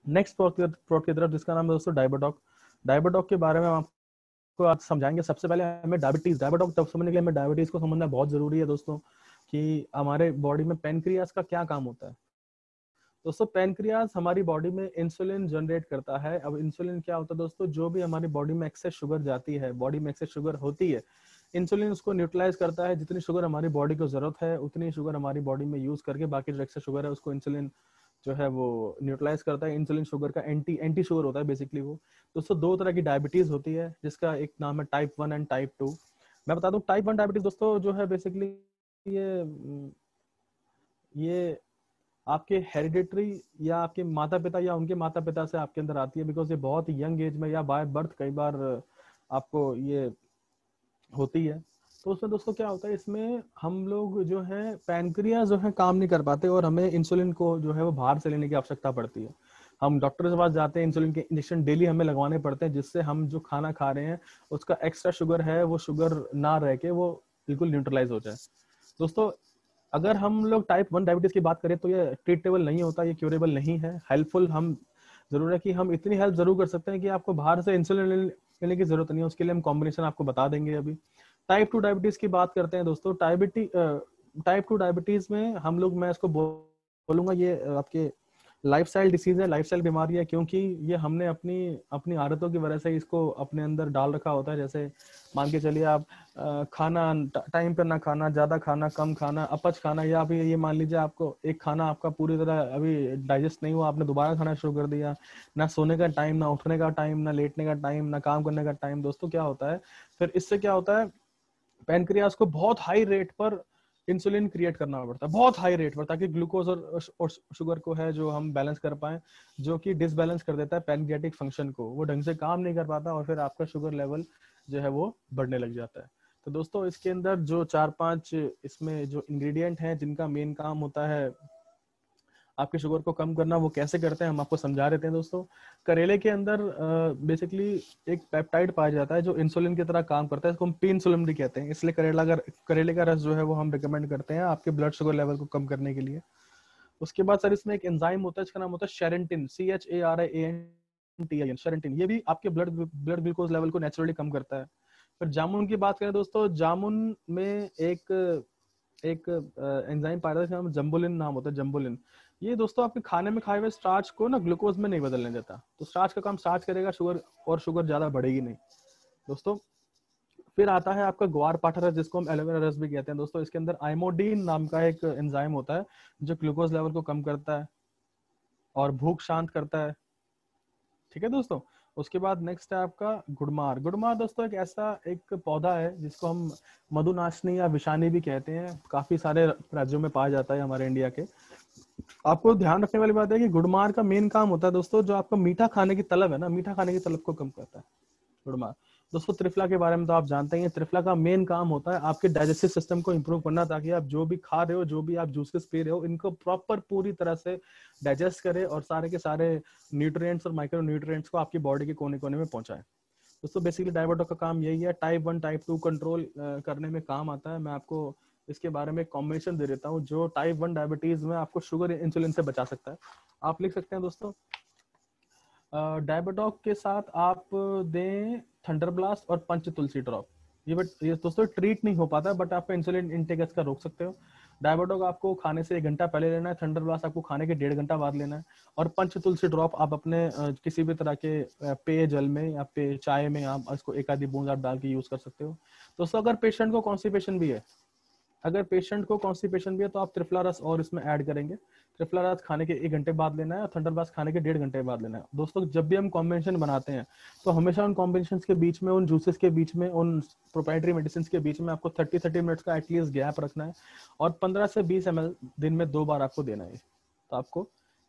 Next product की तरफ, जिसका नाम है दोस्तों डायबेटॉक। डायबेटॉक के बारे में हम आपको आज समझाएंगे। सबसे पहले हमें डायबेटॉक तब समझने के लिए हमें डायबिटीज को समझना बहुत जरूरी है दोस्तों, कि हमारे बॉडी में पेनक्रियाज का क्या काम होता है। दोस्तों पेनक्रियाज हमारी बॉडी में इंसुलिन जनरेट करता है। अब इंसुलिन क्या होता है दोस्तों, जो भी हमारी बॉडी में एक्सेस शुगर जाती है, बॉडी में एक्सेस शुगर होती है, इंसुलिन उसको न्यूट्रलाइज करता है। जितनी शुगर हमारी बॉडी को जरूरत है उतनी शुगर हमारी बॉडी में यूज करके बाकी जो एक्सेस शुगर है उसको इंसुलिन जो है वो न्यूट्रलाइज करता है। इंसुलिन शुगर का एंटी शुगर होता है बेसिकली वो। दोस्तों दो तरह की डायबिटीज होती है, जिसका एक नाम है टाइप 1 एंड टाइप 2। मैं बता दूं टाइप 1 डायबिटीज दोस्तों जो है बेसिकली ये आपके हेरिडिटरी या आपके माता पिता या उनके माता पिता से आपके अंदर आती है, बिकॉज ये बहुत यंग एज में या बाय बर्थ कई बार आपको ये होती है। तो उसमें दोस्तों क्या होता है, इसमें हम लोग जो है पैनक्रिया जो है काम नहीं कर पाते और हमें इंसुलिन को जो है वो बाहर से लेने की आवश्यकता पड़ती है। हम डॉक्टर के पास जाते हैं, इंसुलिन के इंजेक्शन डेली हमें लगवाने पड़ते हैं, जिससे हम जो खाना खा रहे हैं उसका एक्स्ट्रा शुगर है वो शुगर ना रह के वो बिल्कुल न्यूट्रलाइज हो जाए। दोस्तों अगर हम लोग टाइप 1 डायबिटीज की बात करें तो ये ट्रीटेबल नहीं होता, ये क्यूरेबल नहीं है। हेल्पफुल हम जरूर है कि हम इतनी हेल्प जरूर कर सकते हैं कि आपको बाहर से इंसुलिन लेने की जरूरत नहीं है। उसके लिए हम कॉम्बिनेशन आपको बता देंगे। अभी टाइप 2 डायबिटीज की बात करते हैं दोस्तों। टाइप 2 डायबिटीज में हम लोग, मैं इसको बोलूंगा ये आपके लाइफस्टाइल डिसीज है, लाइफस्टाइल बीमारी है, क्योंकि ये हमने अपनी अपनी आदतों की वजह से इसको अपने अंदर डाल रखा होता है। जैसे मान के चलिए आप खाना टाइम पर ना खाना, ज्यादा खाना, कम खाना, अपच खाना, या फिर ये मान लीजिए आपको एक खाना आपका पूरी तरह अभी डाइजेस्ट नहीं हुआ, आपने दोबारा खाना शुरू कर दिया। ना सोने का टाइम, ना उठने का टाइम, ना लेटने का टाइम, ना काम करने का टाइम। दोस्तों क्या होता है फिर, इससे क्या होता है, पैनक्रियास को बहुत हाई रेट पर इंसुलिन क्रिएट करना पड़ता है, बहुत हाई रेट पर, ताकि ग्लूकोज और शुगर को है जो हम बैलेंस कर पाए, जो कि डिसबैलेंस कर देता है पैनक्रियाटिक फंक्शन को। वो ढंग से काम नहीं कर पाता और फिर आपका शुगर लेवल जो है वो बढ़ने लग जाता है। तो दोस्तों इसके अंदर जो 4-5 इसमें जो इंग्रेडिएंट हैं जिनका मेन काम होता है आपके शुगर को कम करना, वो कैसे करते हैं हम आपको समझा देते हैं दोस्तों। करेले के अंदर बेसिकली एक पेप्टाइड पाया जाता है जो इंसुलिन की तरह काम करता है, इसको हम पी इंसुलिन भी कहते हैं। इसलिए करेले का रस जो है वो हम रिकमेंड करते हैं आपके ब्लड शुगर लेवल को कम करने के लिए। उसके बाद सर इसमें एक एंजाइम होता है, इसका नाम होता है शेरेंटिन, CHARIANTIN, शेरेंटिन। ये भी आपके ब्लड ग्लूकोज लेवल को नेचुरली कम करता है। फिर जामुन की बात करें दोस्तों, जामुन में एक एक एंजाइम पाया जाता है, इसका नाम जम्बुलिन नाम होता है, जम्बुलिन। ये दोस्तों आपके खाने में खाए हुए स्टार्च को ना ग्लूकोज में नहीं बदलने देता, तो स्टार्च का काम स्टार्च करेगा, शुगर और शुगर ज्यादा बढ़ेगी नहीं दोस्तों। फिर आता है आपका ग्वार पाठा रस, जिसको हम एलोवेरा रस भी कहते हैं दोस्तों। इसके अंदर आइमोडीन नाम का एक एंजाइम होता है जो ग्लूकोज लेवल को कम करता है और भूख शांत करता है। ठीक है दोस्तों। उसके बाद नेक्स्ट है आपका गुड़मार। गुड़मार दोस्तों एक ऐसा एक पौधा है जिसको हम मधुनाशनी या विषानी भी कहते हैं, काफी सारे राज्यों में पाया जाता है हमारे इंडिया के। आपको ध्यान रखने वाली बात है कि गुड़मार का मेन काम होता है दोस्तों, जो आपका मीठा खाने की तलब है ना, मीठा खाने की तलब को कम करता है गुड़मार। दोस्तों त्रिफला के बारे में तो आप जानते ही हैं। त्रिफला का मेन काम होता है आपके डाइजेस्टिव सिस्टम को इंप्रूव करना, ताकि आप जो भी खा रहे हो, जो भी आप जूसेस पी रहे हो, इनको प्रॉपर पूरी तरह से डाइजेस्ट करे और सारे के सारे न्यूट्रिएंट्स और माइक्रो न्यूट्रिएंट्स को आपकी बॉडी के कोने कोने में पहुंचाए। दोस्तों बेसिकली डायबिटीज का काम यही है, टाइप 1 टाइप 2 कंट्रोल करने में काम आता है। मैं आपको इसके बारे में कॉम्बिनेशन दे देता हूँ जो टाइप 1 डायबिटीज में आपको शुगर इंसुलिन से बचा सकता है। आप लिख सकते हैं दोस्तों, डायबिटॉक के साथ आप दें थंडर ब्लास्ट और पंच तुलसी ड्रॉप। ये दोस्तों ट्रीट नहीं हो पाता, बट आपका इंसुलिन इनटेक इसका रोक सकते हो। डायबिटॉक आपको खाने से 1 घंटा पहले लेना है, थंडर ब्लास्ट आपको खाने के 1.5 घंटा बाद लेना है, और पंच तुलसी ड्रॉप आप अपने किसी भी तरह के पेय जल में या पेय चाय में आप इसको एक आधी बूंद आप डाल के यूज कर सकते हो। दोस्तों अगर पेशेंट को कॉन्स्टिपेशन भी है, तो आप त्रिफला रस और इसमें ऐड करेंगे। त्रिफला रस खाने के 1 घंटे बाद लेना है और थंडर ब्लास्ट खाने के 1.5 घंटे बाद लेना है। दोस्तों जब भी हम कॉम्बिनेशन बनाते हैं तो हमेशा उन कॉम्बिनेशन के बीच में, उन जूसेस के बीच में, उन प्रोप्राइटरी मेडिसिन के बीच में आपको 30 मिनट्स का एटलीस्ट गैप रखना है, और 15 से 20 ml दिन में 2 बार आपको देना है। तो आपको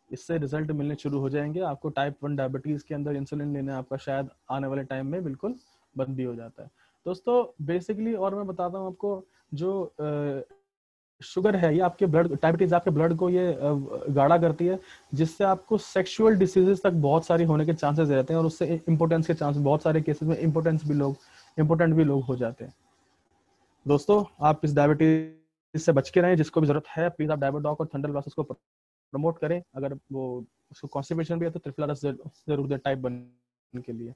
इससे रिजल्ट मिलने शुरू हो जाएंगे। आपको टाइप 1 डायबिटीज के अंदर इंसुलिन लेना आपका शायद आने वाले टाइम में बिल्कुल बंद भी हो जाता है दोस्तों। बेसिकली और मैं बताता हूँ आपको, जो शुगर है ये आपके ब्लड, डायबिटीज आपके ब्लड को ये गाढ़ा करती है, जिससे आपको सेक्सुअल डिसीजेस तक बहुत सारी होने के चांसेस रहते हैं, और उससे इम्पोर्टेंस के चांस, बहुत सारे केसेस में इम्पोर्टेंट भी लोग हो जाते हैं। दोस्तों आप इस डायबिटीज से बच के रहें, जिसको भी जरूरत है प्लीज आप डायबिटॉक और थंडर ग्लासेस को प्रमोट करें। अगर वो उसको कॉन्स्टिपेशन भी है तो त्रिफला रस जरूर दे टाइप 1 के लिए।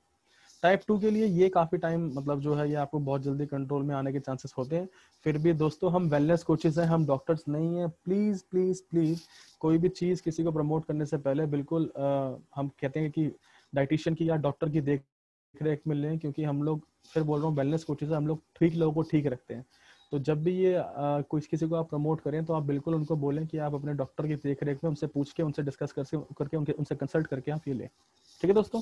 टाइप 2 के लिए ये काफी टाइम मतलब जो है ये आपको बहुत जल्दी कंट्रोल में आने के चांसेस होते हैं। फिर भी दोस्तों हम वेलनेस कोचेस हैं, हम डॉक्टर्स नहीं हैं। प्लीज प्लीज प्लीज कोई भी चीज किसी को प्रमोट करने से पहले बिल्कुल हम कहते हैं कि डाइटिशियन की या डॉक्टर की देख रेख में लें, क्योंकि हम लोग फिर बोल रहा हूँ वेलनेस कोचेस हम लोग ठीक लोगों को ठीक रखते हैं। तो जब भी ये कुछ किसी को आप प्रमोट करें तो आप बिल्कुल उनको बोलें कि आप अपने डॉक्टर की देख रेख में उनसे पूछ के उनसे डिस्कस करके उनसे कंसल्ट करके आप ये लें। ठीक है दोस्तों।